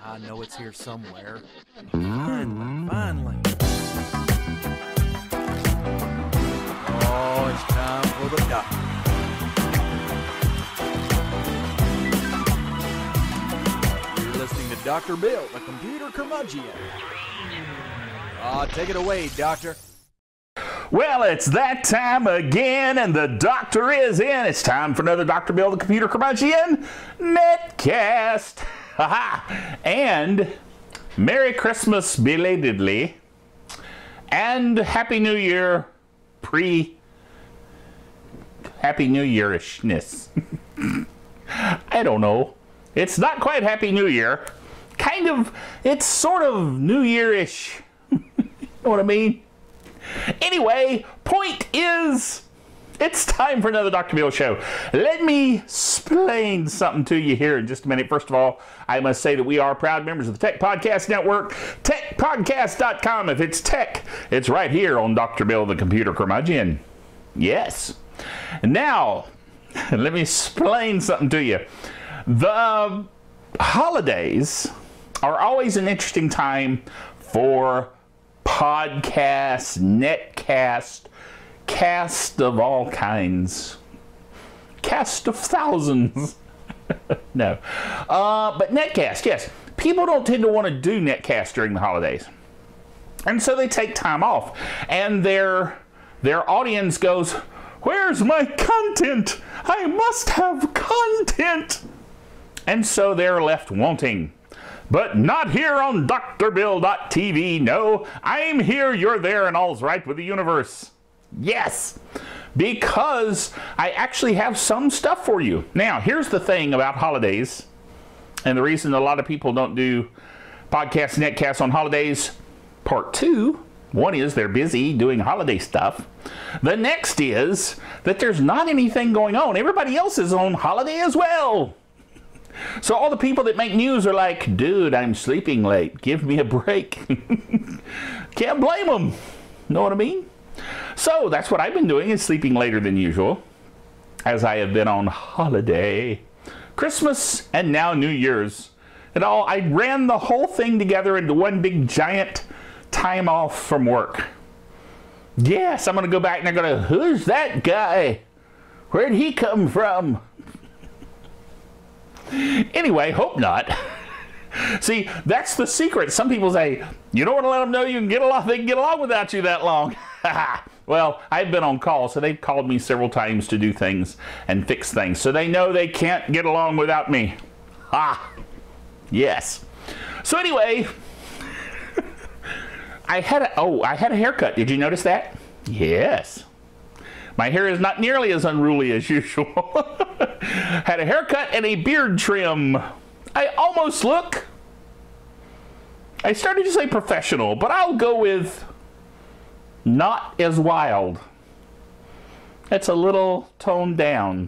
I know it's here somewhere. Finally. Oh, it's time for the doctor. You're listening to Dr. Bill, the computer curmudgeon. Take it away, Doctor. Well, it's that time again, and the doctor is in. It's time for another Dr. Bill, the computer curmudgeon NETcast. Haha! And Merry Christmas belatedly, and Happy New Year Happy New Yearishness. I don't know. It's not quite Happy New Year. Kind of, it's sort of New Year-ish. You know what I mean? Anyway, point is, it's time for another Dr. Bill show. Let me explain something to you here in just a minute. First of all, I must say that we are proud members of the Tech Podcast Network, techpodcast.com. If it's tech, it's right here on Dr. Bill, the computer curmudgeon. Yes. Now, let me explain something to you. The holidays are always an interesting time for podcasts, netcast, cast of all kinds, cast of thousands. No, but netcast, yes. People don't tend to want to do netcast during the holidays, and so they take time off, and their audience goes, "Where's my content? I must have content," and so they're left wanting. But not here on drbill.tv. No, I'm here, you're there, and all's right with the universe. Yes, because I actually have some stuff for you. Now, here's the thing about holidays, and the reason a lot of people don't do podcasts, netcasts on holidays. Part two, one is they're busy doing holiday stuff. The next is that there's not anything going on. Everybody else is on holiday as well. So all the people that make news are like, dude, I'm sleeping late. Give me a break. Can't blame them. Know what I mean? So that's what I've been doing, is sleeping later than usual, as I have been on holiday. Christmas and now New Year's. I ran the whole thing together into one big giant time off from work. Yes, I'm going to go back and I'm going to, who's that guy? Where'd he come from? Anyway, hope not. See, that's the secret. Some people say, you don't want to let them know you can get along. They can get along without you that long. Well, I've been on call, so they've called me several times to do things and fix things, so they know they can't get along without me. Yes. So anyway, I had a haircut. Did you notice that? Yes. My hair is not nearly as unruly as usual. Had a haircut and a beard trim. I almost look, I started to say professional, but I'll go with not as wild. That's a little toned down.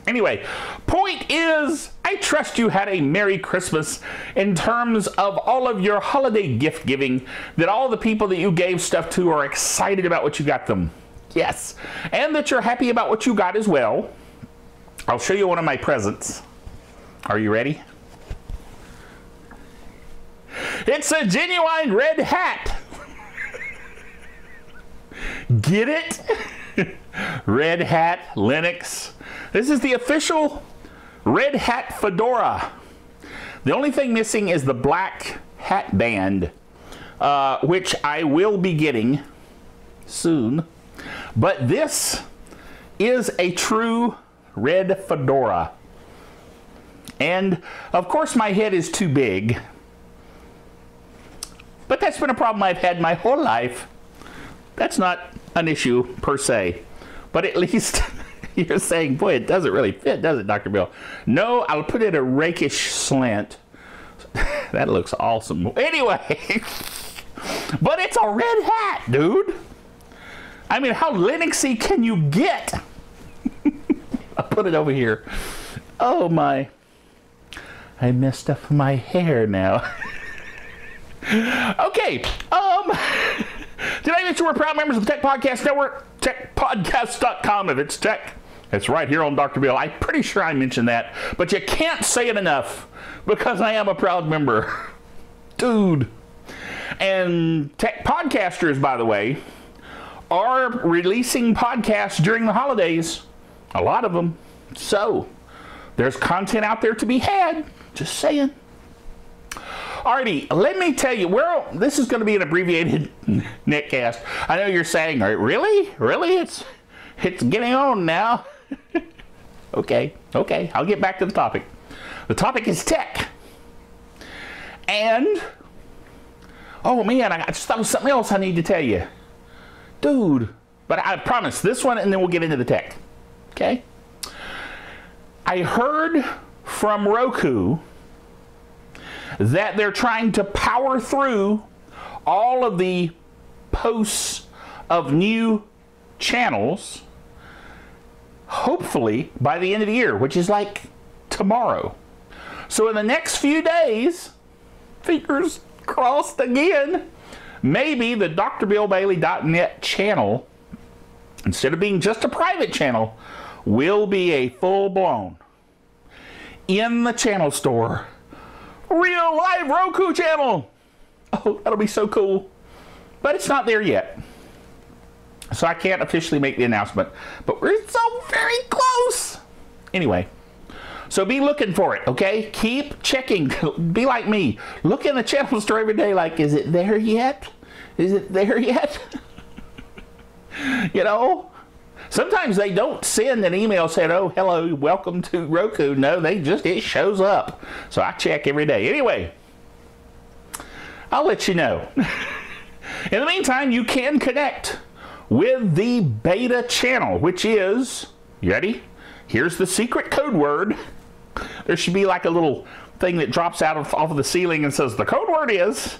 Anyway, point is, I trust you had a Merry Christmas in terms of all of your holiday gift giving, that all the people that you gave stuff to are excited about what you got them. Yes, and that you're happy about what you got as well. I'll show you one of my presents. Are you ready? It's a genuine red hat. Get it? Red Hat Linux. This is the official Red Hat fedora. The only thing missing is the black hat band, which I will be getting soon. But this is a true red fedora. And of course my head is too big. But that's been a problem I've had my whole life. That's not an issue per se. But at least you're saying, boy, it doesn't really fit, does it, Dr. Bill? No, I'll put it a rakish slant. That looks awesome. Anyway, but it's a red hat, dude. I mean, how Linuxy can you get? I'll put it over here. Oh my. I messed up my hair now. Okay. Did I mention we're proud members of the Tech Podcast Network? Techpodcast.com if it's tech. It's right here on Dr. Bill. I'm pretty sure I mentioned that, but you can't say it enough because I am a proud member. Dude. And tech podcasters, by the way, are releasing podcasts during the holidays. A lot of them. So, there's content out there to be had. Just saying. Alrighty, let me tell you, this is going to be an abbreviated netcast. I know you're saying, really? Really? It's getting on now. Okay, I'll get back to the topic. The topic is tech. And, oh man, I just thought of something else I need to tell you. Dude, but I promise this one and then we'll get into the tech. Okay? I heard from Roku that they're trying to power through all of the posts of new channels, hopefully by the end of the year, which is like tomorrow. So in the next few days, fingers crossed again, maybe the drbillbailey.net channel, instead of being just a private channel, will be a full-blown, in the channel store, real live Roku channel. Oh, that'll be so cool. But it's not there yet. So I can't officially make the announcement. But we're so very close. Anyway, so be looking for it, okay? Keep checking. Be like me. Look in the channel store every day like, is it there yet? Is it there yet? You know? Sometimes they don't send an email saying, oh, hello, welcome to Roku. No, it shows up. So I check every day. Anyway, I'll let you know. In the meantime, you can connect with the beta channel, which is, you ready? Here's the secret code word. There should be like a little thing that drops out off of the ceiling and says, the code word is,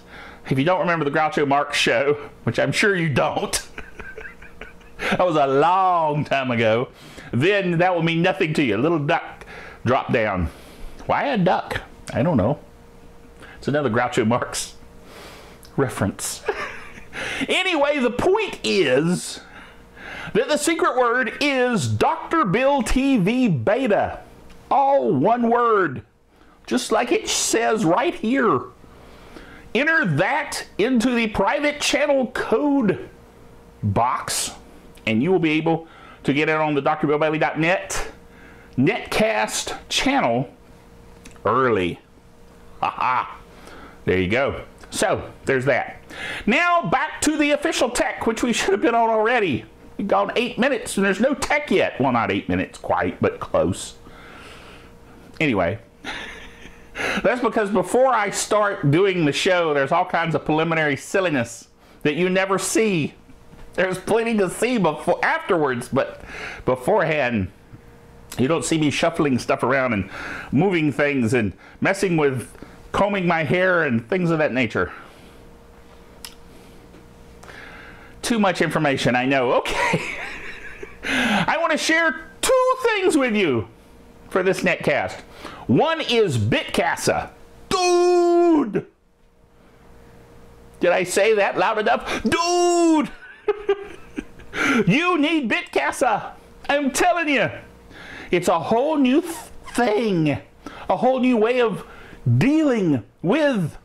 if you don't remember the Groucho Marx show, which I'm sure you don't, that was a long time ago, then that will mean nothing to you. A little duck drop down. Why a duck? I don't know. It's another Groucho Marx reference. Anyway, the point is that the secret word is Dr. Bill TV Beta. All one word. Just like it says right here. Enter that into the private channel code box, and you will be able to get it on the drbillbailey.net NETcast channel early. Haha. There you go. So, there's that. Now, back to the official tech, which we should have been on already. We've gone 8 minutes, and there's no tech yet. Well, not 8 minutes quite, but close. Anyway. That's because before I start doing the show, there's all kinds of preliminary silliness that you never see. There's plenty to see afterwards, but beforehand, you don't see me shuffling stuff around and moving things and messing with combing my hair and things of that nature. Too much information, I know. Okay. I want to share 2 things with you for this netcast. One is BitCasa. Dude! Did I say that loud enough? Dude! You need BitCasa. I'm telling you. It's a whole new thing. A whole new way of dealing with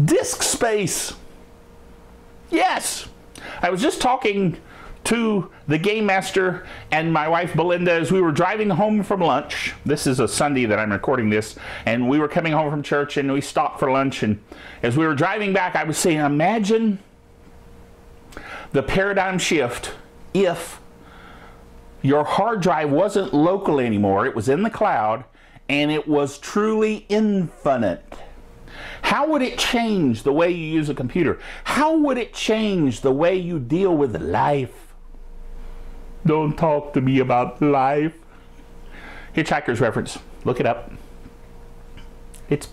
disk space. Yes. I was just talking to the game master and my wife Belinda as we were driving home from lunch. This is a Sunday that I'm recording this, and we were coming home from church and we stopped for lunch, and as we were driving back I was saying, imagine the paradigm shift if your hard drive wasn't local anymore, it was in the cloud, and it was truly infinite. How would it change the way you use a computer? How would it change the way you deal with life? Don't talk to me about life. Hitchhiker's reference. Look it up. It's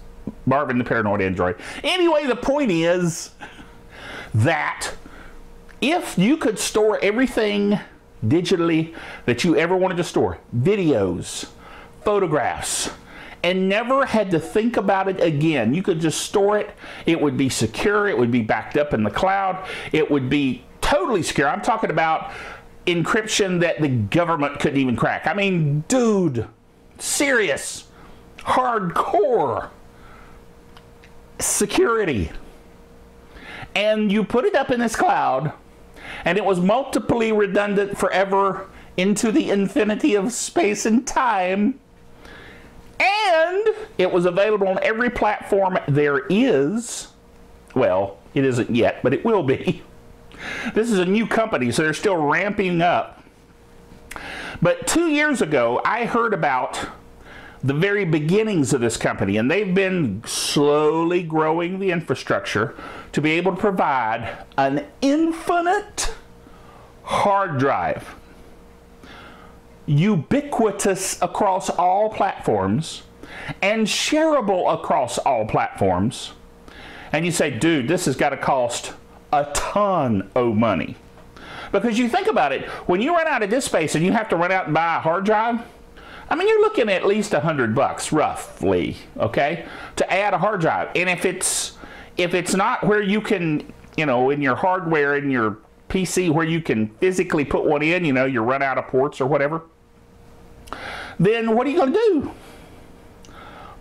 Marvin the Paranoid Android. Anyway, the point is that if you could store everything digitally that you ever wanted to store, videos, photographs, and never had to think about it again, you could just store it. It would be secure. It would be backed up in the cloud. It would be totally secure. I'm talking about encryption that the government couldn't even crack. I mean, dude, serious, hardcore security. And you put it up in this cloud, and it was multiply redundant forever into the infinity of space and time. And it was available on every platform there is. Well, it isn't yet, but it will be. This is a new company, so they're still ramping up. But 2 years ago, I heard about the very beginnings of this company, and they've been slowly growing the infrastructure to be able to provide an infinite hard drive, ubiquitous across all platforms and shareable across all platforms. And you say, dude, this has got to cost a ton of money. Because you think about it, when you run out of disk space and you have to run out and buy a hard drive, I mean, you're looking at least $100 roughly, okay, to add a hard drive. And if it's not where you can, you know, in your hardware, in your PC, where you can physically put one in, you know, you run out of ports or whatever, then what are you going to do?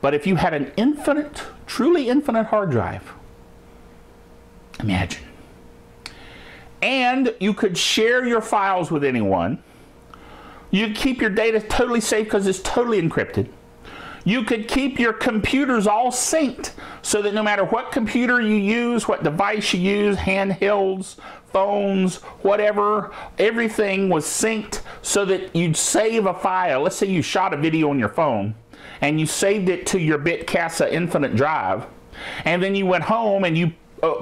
But if you had an infinite, truly infinite hard drive, imagine. And you could share your files with anyone. You could keep your data totally safe because it's totally encrypted. You could keep your computers all synced so that no matter what computer you use, what device you use, handhelds, phones, whatever, everything was synced so that you'd save a file. Let's say you shot a video on your phone and you saved it to your BitCasa infinite drive, and then you went home and you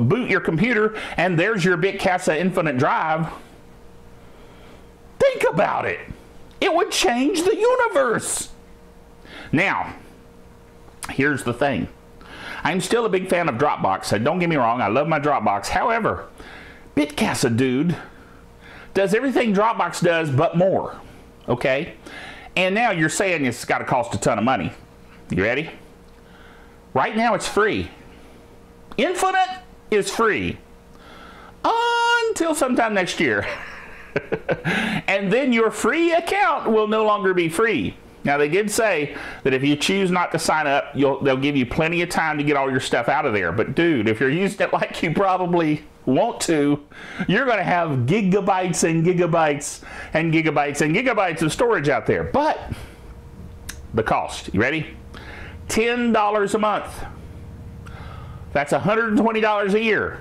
boot your computer and there's your BitCasa infinite drive. Think about it. It would change the universe. Now, here's the thing. I'm still a big fan of Dropbox, so don't get me wrong, I love my Dropbox. However, BitCasa, dude, does everything Dropbox does but more, okay? And now you're saying it's got to cost a ton of money. You ready? Right now it's free. Infinite is free until sometime next year. And then your free account will no longer be free. Now, they did say that if you choose not to sign up, they'll give you plenty of time to get all your stuff out of there. But, dude, if you're using it like you probably want to, you're going to have gigabytes and gigabytes and gigabytes and gigabytes of storage out there. But the cost, you ready? $10 a month. That's $120 a year.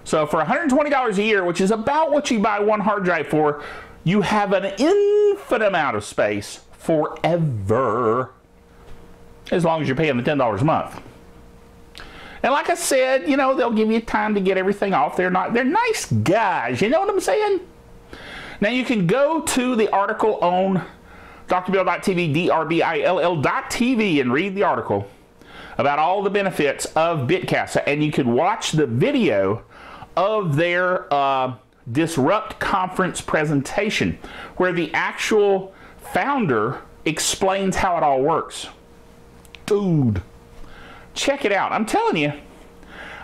So for $120 a year, which is about what you buy one hard drive for, you have an infinite amount of space forever, as long as you're paying the $10 a month. And like I said, you know, they'll give you time to get everything off. They're nice guys, you know what I'm saying? Now you can go to the article on drbill.tv, drbill.tv, and read the article about all the benefits of BitCasa, and you can watch the video of their Disrupt conference presentation, where the actual founder explains how it all works. Dude, check it out. I'm telling you,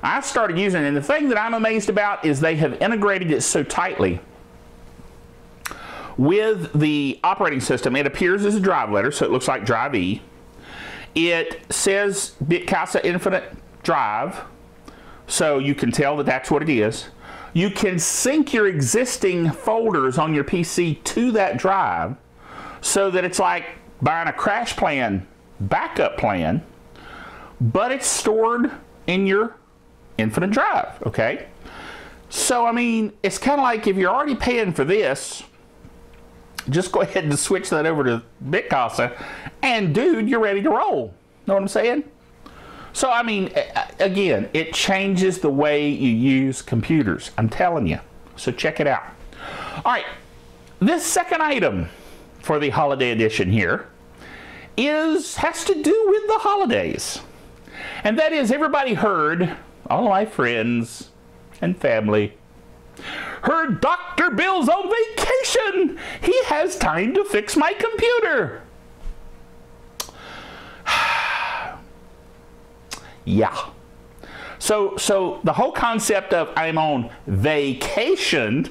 I started using it, and the thing that I'm amazed about is they have integrated it so tightly with the operating system. It appears as a drive letter, so it looks like Drive E. It says BitCasa Infinite Drive, so you can tell that that's what it is. You can sync your existing folders on your PC to that drive, so that it's like buying a crash plan, backup plan, but it's stored in your infinite drive, okay? So, I mean, it's kind of like if you're already paying for this, just go ahead and switch that over to BitCasa, and dude, you're ready to roll. Know what I'm saying? So, I mean, again, it changes the way you use computers. I'm telling you. So check it out. All right, this second item for the holiday edition here has to do with the holidays. And that is, everybody heard, all my friends and family, heard Dr. Bill's on vacation. He has time to fix my computer. Yeah. So the whole concept of I'm on vacation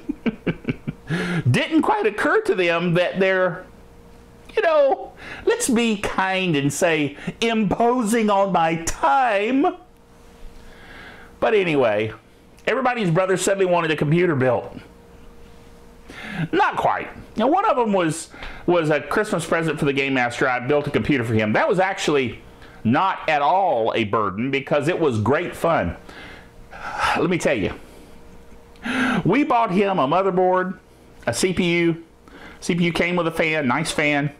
didn't quite occur to them that they're, you know, let's be kind and say imposing on my time. But anyway, everybody's brother suddenly wanted a computer built. Not quite. Now, one of them was a Christmas present for the Game Master. I built a computer for him. That was actually not at all a burden because it was great fun. Let me tell you. We bought him a motherboard, a CPU. CPU came with a fan, nice fan.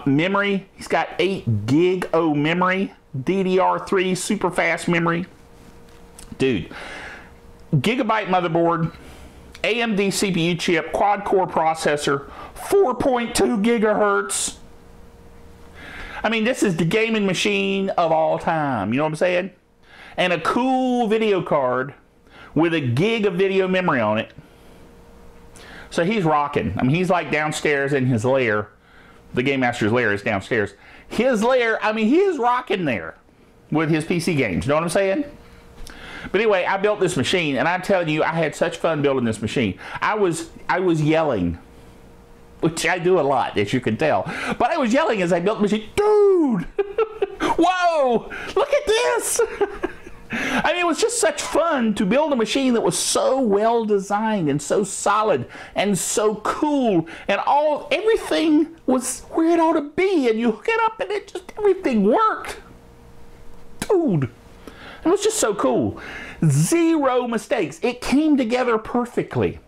Memory, he's got 8 gig of memory, DDR3 super fast memory. Dude, gigabyte motherboard, AMD CPU chip, quad core processor, 4.2 gigahertz. I mean, this is the gaming machine of all time, you know what I'm saying? And a cool video card with a gig of video memory on it. So he's rocking. I mean, he's like downstairs in his lair. The Game Master's lair is downstairs. His lair, I mean, he is rocking there with his PC games. You know what I'm saying? But anyway, I built this machine, and I'm telling you, I had such fun building this machine. I was yelling, which I do a lot, as you can tell. But I was yelling as I built the machine. Dude! Whoa! Look at this! I mean, it was just such fun to build a machine that was so well designed and so solid and so cool, and everything was where it ought to be, and you hook it up and everything worked. Dude, it was just so cool. Zero mistakes. It came together perfectly.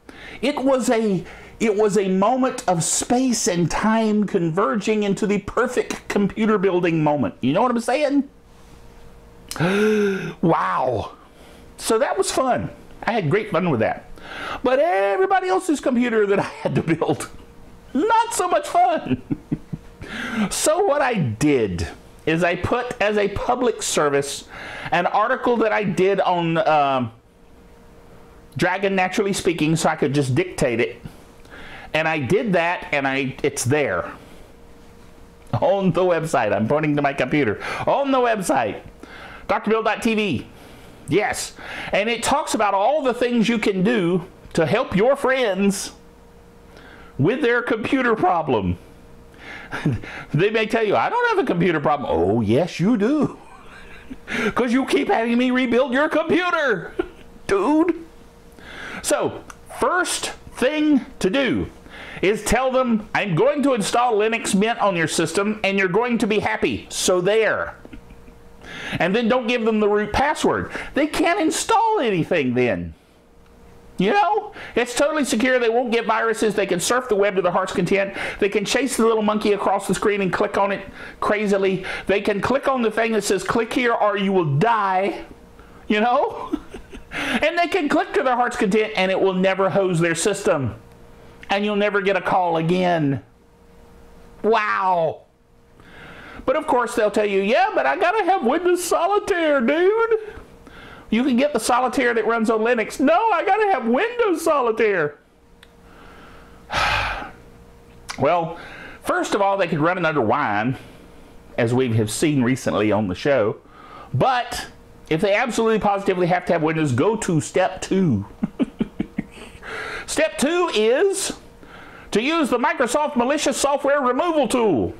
It was a moment of space and time converging into the perfect computer building moment. You know what I'm saying? Wow. So that was fun. I had great fun with that. But everybody else's computer that I had to build, not so much fun. So what I did is I put as a public service an article that I did on Dragon Naturally Speaking, so I could just dictate it. And I did that, and it's there on the website. I'm pointing to my computer. On the website. drbill.tv. Yes. And it talks about all the things you can do to help your friends with their computer problem. They may tell you, I don't have a computer problem. Oh, yes, you do. Because you keep having me rebuild your computer. Dude. So, first thing to do is tell them, I'm going to install Linux Mint on your system, and you're going to be happy. So there. And then don't give them the root password. They can't install anything then. You know, it's totally secure. They won't get viruses. They can surf the web to their heart's content. They can chase the little monkey across the screen and click on it crazily. They can click on the thing that says click here or you will die. You know? And they can click to their heart's content and it will never hose their system. And you'll never get a call again. Wow. But of course they'll tell you, yeah, but I gotta have Windows Solitaire, dude. You can get the Solitaire that runs on Linux. No, I gotta have Windows Solitaire. Well, first of all, they could run it under Wine, as we have seen recently on the show. But if they absolutely positively have to have Windows, go to step 2. Step 2 is to use the Microsoft malicious software removal tool,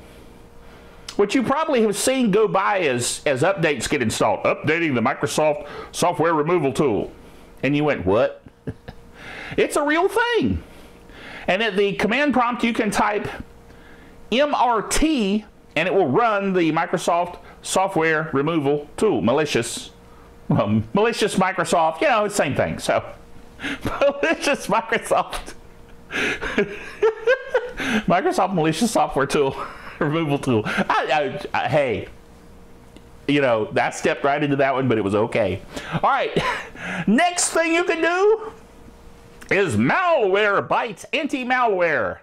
which you probably have seen go by as updates get installed. Updating the Microsoft software removal tool. And you went, what? It's a real thing. And at the command prompt, you can type MRT, and it will run the Microsoft software removal tool. Malicious. Well, malicious Microsoft, you know, it's the same thing. So, malicious Microsoft. Microsoft malicious software tool. Removal tool. Hey, you know, that stepped right into that one, but it was okay. All right, next thing you can do is Malwarebytes anti-malware.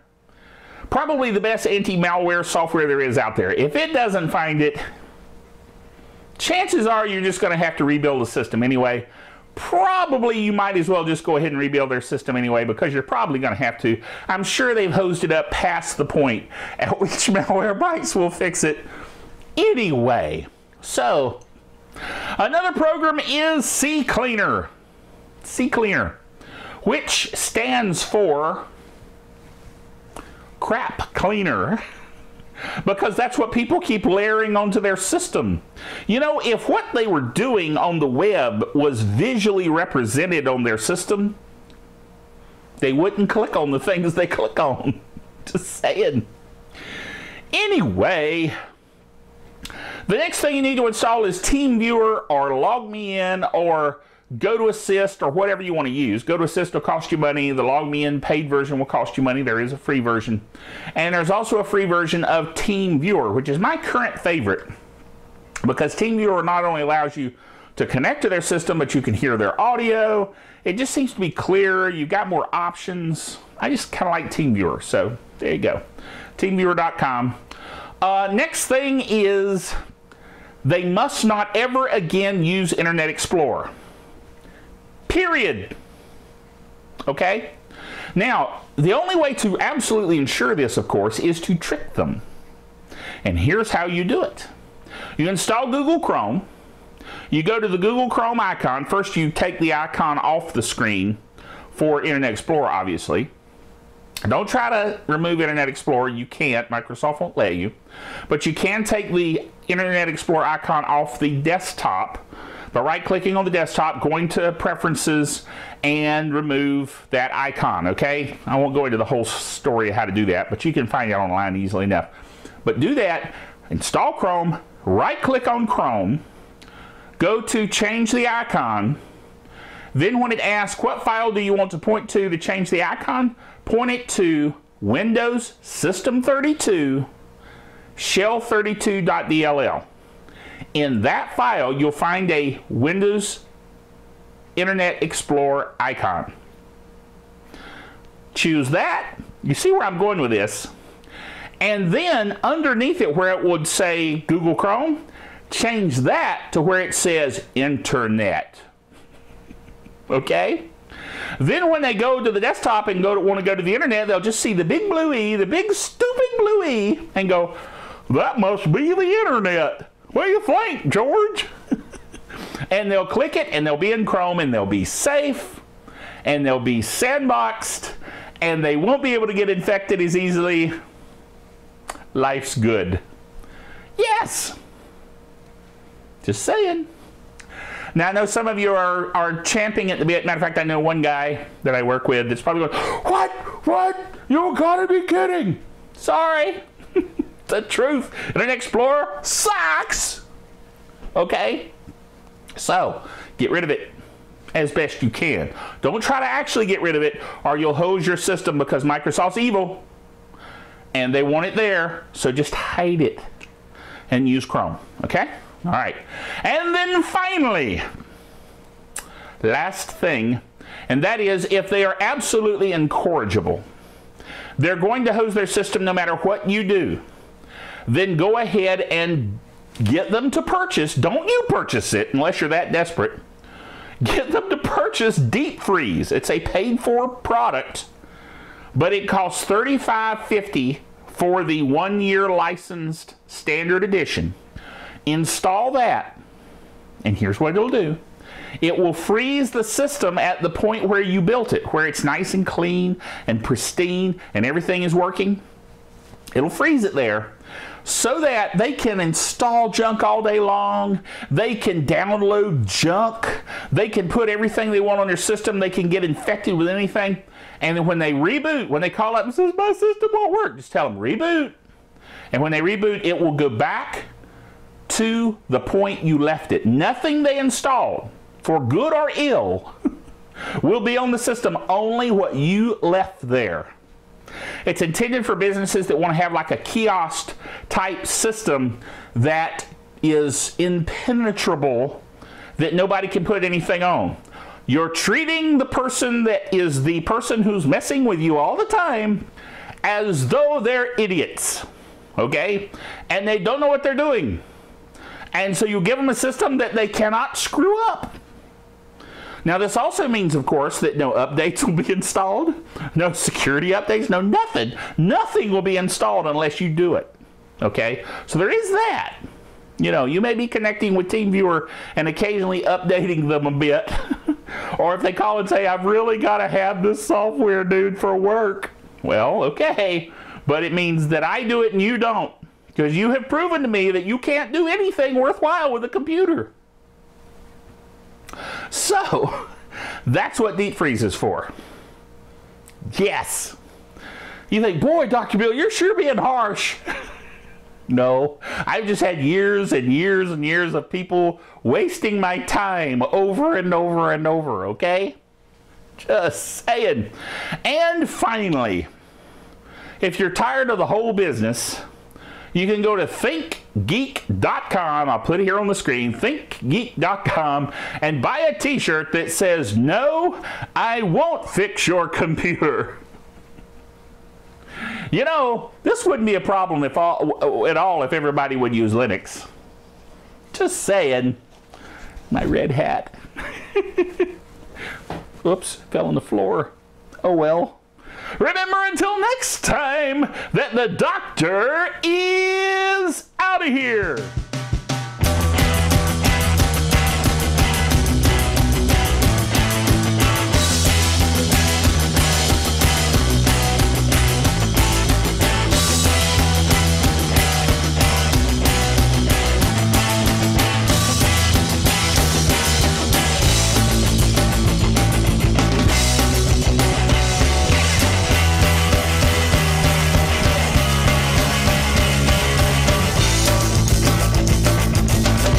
Probably the best anti-malware software there is out there. If it doesn't find it, chances are you're just going to have to rebuild the system anyway. Probably you might as well just go ahead and rebuild their system anyway, because you're probably going to have to. I'm sure they've hosed it up past the point at which Malwarebytes will fix it anyway. So, another program is CCleaner. CCleaner, which stands for crap cleaner. Because that's what people keep layering onto their system. You know, if what they were doing on the web was visually represented on their system, they wouldn't click on the things they click on. Just saying. Anyway, the next thing you need to install is TeamViewer or LogMeIn or GoToAssist or whatever you want to use. GoToAssist will cost you money. The LogMeIn paid version will cost you money. There is a free version. And there's also a free version of TeamViewer, which is my current favorite, because TeamViewer not only allows you to connect to their system, but you can hear their audio. It just seems to be clearer. You've got more options. I just kind of like TeamViewer. So there you go. TeamViewer.com. Next thing is they must not ever again use Internet Explorer. Period. Okay? Now, the only way to absolutely ensure this, of course, is to trick them. And here's how you do it. You install Google Chrome. You go to the Google Chrome icon. First, you take the icon off the screen for Internet Explorer, obviously. Don't try to remove Internet Explorer. You can't. Microsoft won't let you. But you can take the Internet Explorer icon off the desktop by right-clicking on the desktop, going to Preferences, and remove that icon, okay? I won't go into the whole story of how to do that, but you can find it online easily enough. But do that, install Chrome, right-click on Chrome, go to Change the Icon, then when it asks what file do you want to point to change the icon, point it to Windows System 32 shell32.dll. In that file, you'll find a Windows Internet Explorer icon. Choose that. You see where I'm going with this. And then underneath it where it would say Google Chrome, change that to where it says Internet. Okay? Then when they go to the desktop and want to go to the internet, they'll just see the big blue E, the big stupid blue E, and go, that must be the internet. What do you think, George? And they'll click it, and they'll be in Chrome, and they'll be safe, and they'll be sandboxed, and they won't be able to get infected as easily. Life's good. Yes. Just saying. Now, I know some of you are champing at the bit. Matter of fact, I know one guy that I work with that's probably going, What? You gotta be kidding. Sorry. The truth. Internet Explorer sucks. Okay? So, get rid of it as best you can. Don't try to actually get rid of it, or you'll hose your system, because Microsoft's evil and they want it there. So just hide it and use Chrome. Okay? All right. And then finally, last thing, and that is if they are absolutely incorrigible, they're going to hose their system no matter what you do, then go ahead and get them to purchase. Don't you purchase it unless you're that desperate. Get them to purchase Deep Freeze. It's a paid-for product, but it costs $35.50 for the 1-year licensed standard edition. Install that, and here's what it'll do. It will freeze the system at the point where you built it, where it's nice and clean and pristine and everything is working. It'll freeze it there so that they can install junk all day long. They can download junk. They can put everything they want on their system. They can get infected with anything. And then when they reboot, when they call up and says, my system won't work, just tell them reboot. And when they reboot, it will go back to the point you left it. Nothing they installed, for good or ill, will be on the system, only what you left there. It's intended for businesses that want to have like a kiosk type system that is impenetrable, that nobody can put anything on. You're treating the person that is the person who's messing with you all the time as though they're idiots, okay? And they don't know what they're doing. And so you give them a system that they cannot screw up. Now, this also means, of course, that no updates will be installed, no security updates, no nothing. Nothing will be installed unless you do it, okay? So there is that. You know, you may be connecting with TeamViewer and occasionally updating them a bit. Or if they call and say, I've really got to have this software, dude, for work. Well, okay. but it means that I do it and you don't. Because you have proven to me that you can't do anything worthwhile with a computer. So, that's what deep freeze is for. Yes. You think, boy, Dr. Bill, you're sure being harsh. No, I've just had years and years and years of people wasting my time over and over and over, okay? Just saying. And finally, if you're tired of the whole business, you can go to thinkgeek.com. I'll put it here on the screen, thinkgeek.com, and buy a t-shirt that says, "No, I won't fix your computer." You know, this wouldn't be a problem at all if everybody would use Linux. Just saying. My red hat. Oops, fell on the floor. Oh well. Remember, until next time, that the doctor is out of here.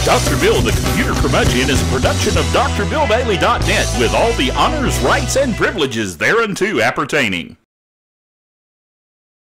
Dr. Bill, the Computer Curmudgeon, is a production of DrBillBailey.net with all the honors, rights, and privileges thereunto appertaining.